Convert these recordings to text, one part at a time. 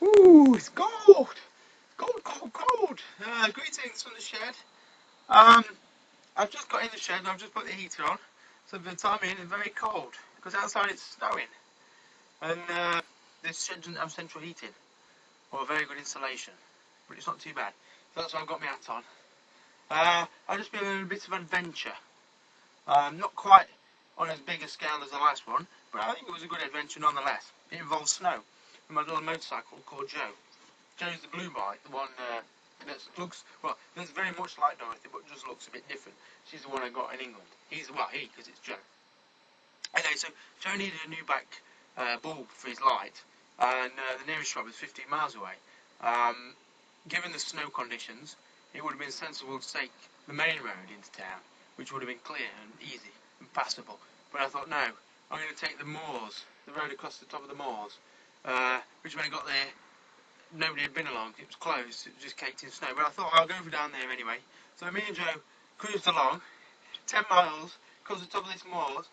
Ooh, it's cold! Cold, cold, cold! Greetings from the shed. Um, I've just got in the shed and I've just put the heater on. So for the time being, it's very cold because outside it's snowing. And this shed doesn't have central heating or very good insulation, but it's not too bad. So that's why I've got my hat on. I've just been on a bit of an adventure. Not quite on as big a scale as the last one, but I think it was a good adventure nonetheless. It involved snow and my little motorcycle called Joe. Joe's the blue bike, the one that looks, well, that's very much like Dorothy, but just looks a bit different. She's the one I got in England. Because it's Joe. Anyway, so Joe needed a new back bulb for his light, and the nearest shop was 15 miles away. Given the snow conditions, it would have been sensible to take the main road into town, which would have been clear and easy and passable. But I thought, no, I'm going to take the moors, the road across the top of the moors, which when I got there, nobody had been along. It was closed. It was just caked in snow. But I thought I'll go for down there anyway. So me and Joe cruised along, 10 miles, across the top of this moors.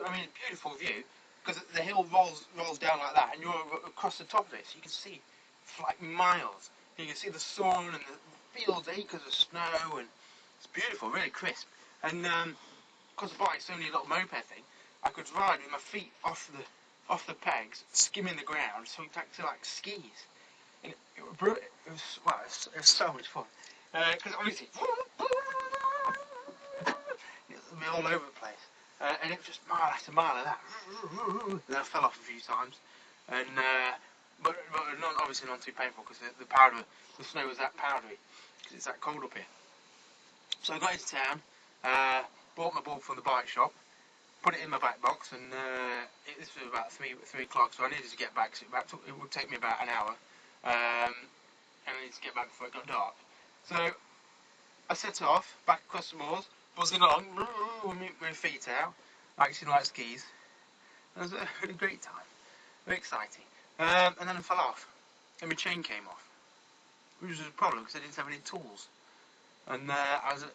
I mean, beautiful view, because the hill rolls down like that, and you're across the top of it, so you can see for like miles. You can see the sun and the fields, acres of snow, and it's beautiful, really crisp. And because the bike's only a little moped thing, I could ride with my feet off the pegs, skimming the ground, so it's actually like skis. And it was so much fun. Because obviously, it was all over the place. And it was just mile after mile of that. And I fell off a few times. And but not obviously not too painful because the snow was that powdery because it's that cold up here. So I got into town, bought my bulb from the bike shop, put it in my back box, and this was about 3 o'clock, so I needed to get back. So it would take me about an hour. And I needed to get back before it got dark. So I set off back across the moors, buzzing along with my feet out, acting like skis. It was a really great time, very exciting. And then I fell off, and my chain came off, which was a problem because I didn't have any tools. And I was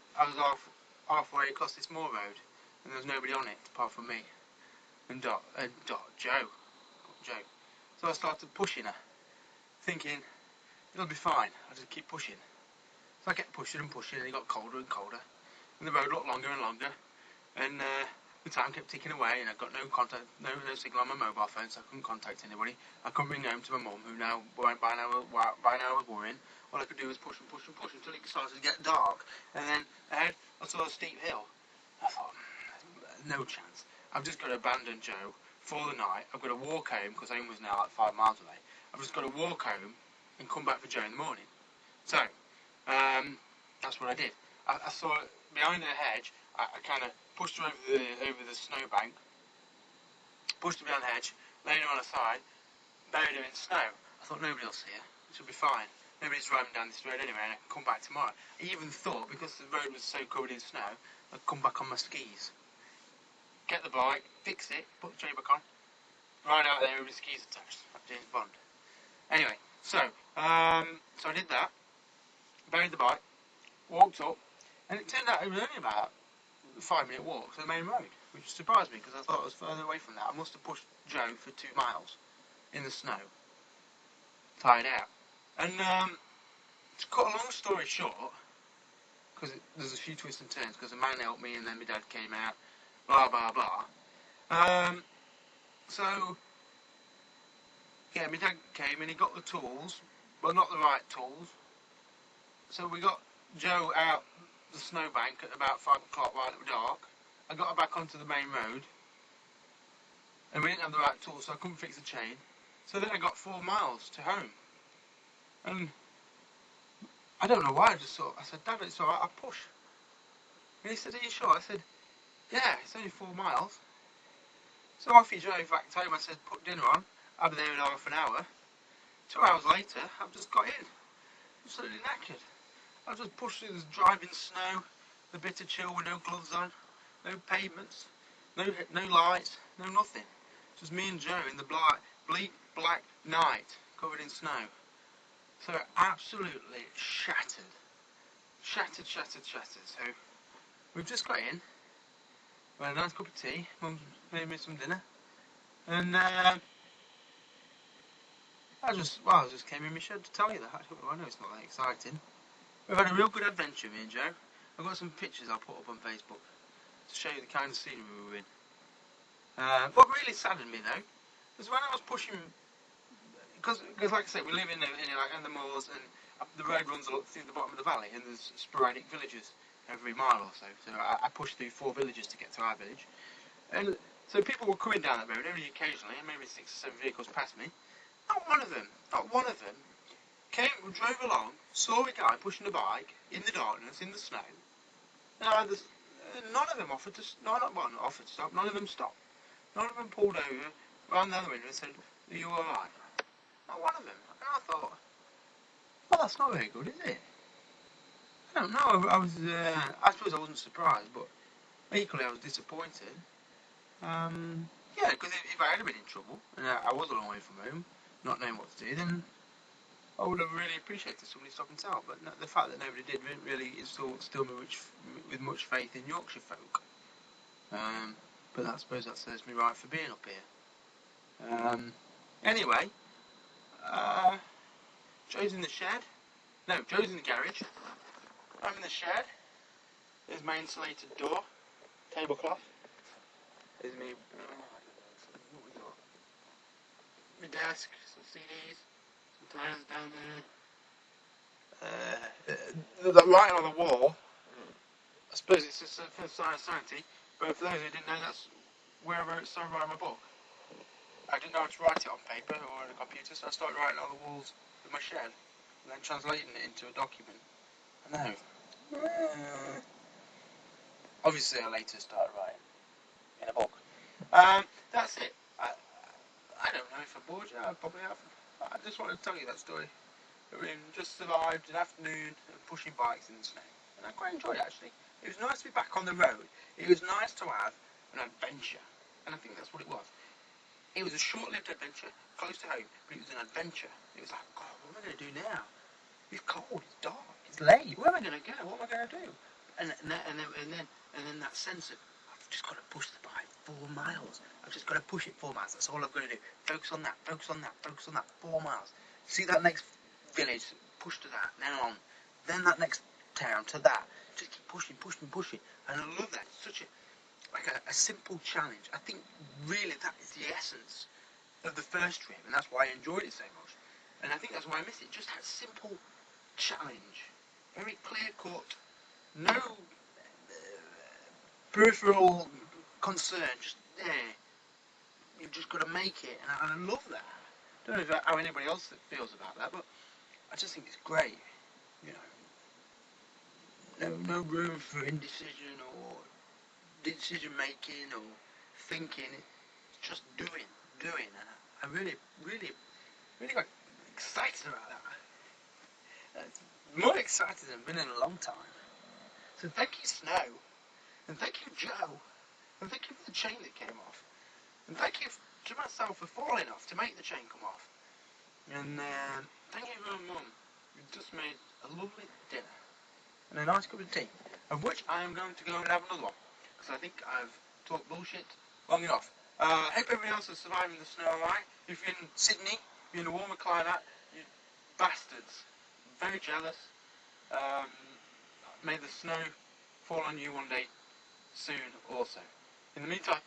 halfway across this moor road, and there was nobody on it apart from me and Joe. So I started pushing her, thinking it'll be fine. I'll just keep pushing. So I kept pushing and pushing, and it got colder and colder, and the road looked longer and longer, and the time kept ticking away, and I got no contact, no signal on my mobile phone, so I couldn't contact anybody. I couldn't ring home to my mum, who by now was worrying. All I could do was push and push and push until it started to get dark, and then ahead I saw a steep hill. I thought, no chance. I've just got to abandon Joe for the night. I've got to walk home because home was now like 5 miles away. I've just got to walk home and come back for Joe in the morning. So, that's what I did. I saw it behind the hedge. I kind of pushed her over the snowbank, pushed her behind the hedge, laid her on her side, buried her in snow. I thought nobody will see her. It should be fine. Nobody's driving down this road anyway, and I can come back tomorrow. I even thought, because the road was so covered in snow, I'd come back on my skis. Get the bike, fix it, put the chain back on, ride out there with the skis attached, like James Bond. Anyway, so I did that, buried the bike, walked up, and it turned out it was only about a 5-minute walk to the main road, which surprised me because I thought I was further away from that. I must have pushed Joe for 2 miles in the snow, tired out. And to cut a long story short, because there's a few twists and turns, because the man helped me and then my dad came out, blah blah blah. So yeah, my dad came and he got the tools, but not the right tools. So we got Joe out the snowbank at about 5 o'clock while it was dark. I got her back onto the main road, and we didn't have the right tools, so I couldn't fix the chain. So then I got 4 miles to home. And I don't know why, I said, Dad, it's alright, I'll push. And he said, are you sure? I said, yeah, it's only 4 miles. So off he drove back home. I said, put dinner on. I'll be there in half an hour. 2 hours later, I've just got in. Absolutely knackered. I've just pushed through this driving snow, the bitter chill with no gloves on, no pavements, no lights, no nothing. Just me and Joe in the bleak black night, covered in snow. So absolutely shattered. Shattered. So we've just got in. We had a nice cup of tea. Mum's made me some dinner. And I just came in my shed to tell you that. I know it's not that exciting. We've had a real good adventure, me and Joe. I've got some pictures I'll put up on Facebook to show you the kind of scenery we were in. What really saddened me though was when I was pushing, because like I say, we live in the moors, and the road runs through the bottom of the valley, and there's sporadic villages every mile or so. So I pushed through 4 villages to get to our village, and so people were coming down that road every occasionally, and maybe 6 or 7 vehicles passed me. Not one of them drove along, saw a guy pushing a bike in the darkness, in the snow, and none of them offered to stop. None of them stopped. None of them pulled over, ran down the window and said, "Are you alright?" Not one of them. And I thought, well, that's not very good, is it? I don't know. I suppose I wasn't surprised, but equally I was disappointed. Yeah, because if I had been in trouble and I was a long way from home, not knowing what to do, then I would have really appreciated somebody stopping to help. But the fact that nobody did really instilled me with much faith in Yorkshire folk. But I suppose that serves me right for being up here. Anyway, Joe's in the shed. No, Joe's in the garage. I'm in the shed. There's my insulated door, tablecloth. There's me. What we got? My desk, some CDs, some tires down there. The writing on the wall. I suppose it's just for society, but for those who didn't know, that's where I wrote Sunrise in my book. I didn't know how to write it on paper or on a computer, so I started writing it on the walls of my shed, and then translating it into a document. I know. Obviously, I later started writing in a book. That's it. I don't know if I bored you. I probably have. I just wanted to tell you that story. We just survived an afternoon of pushing bikes in the snow, and I quite enjoyed it actually. It was nice to be back on the road. It was nice to have an adventure, and I think that's what it was. It was a short-lived adventure, close to home, but it was an adventure. It was like, God, what am I going to do now? It's cold, it's dark, it's late. Where am I going to go? What am I going to do? And then that sense of, I've just got to push the bike 4 miles. I've just got to push it 4 miles. That's all I've got to do. Focus on that, focus on that, focus on that. 4 miles. See that next village, push to that, then on. Then that next town to that. Just keep pushing, pushing, pushing. And I love that. It's such a simple challenge. I think really that is the essence of the first trip, and that's why I enjoyed it so much. And I think that's why I miss it. Just that simple challenge, very clear cut, no peripheral concern. Just there, you've just got to make it, and I love that. I don't know how anybody else feels about that, but I just think it's great. You know, no room for indecision or decision making or thinking. It's just doing, and I really got excited about that. More excited than I've been in a long time. So thank you, Snow, and thank you, Joe, and thank you for the chain that came off, and thank you to myself for falling off to make the chain come off, and thank you to my mum, who just made a lovely dinner and a nice cup of tea, of which I am going to go and have another one, because I think I've talked bullshit long enough. Hope everybody else is surviving the snow alright. If you're in Sydney, if you're in a warmer climate, you bastards, very jealous. May the snow fall on you one day soon also. In the meantime,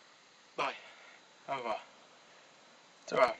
bye. Au revoir. Ta-ra.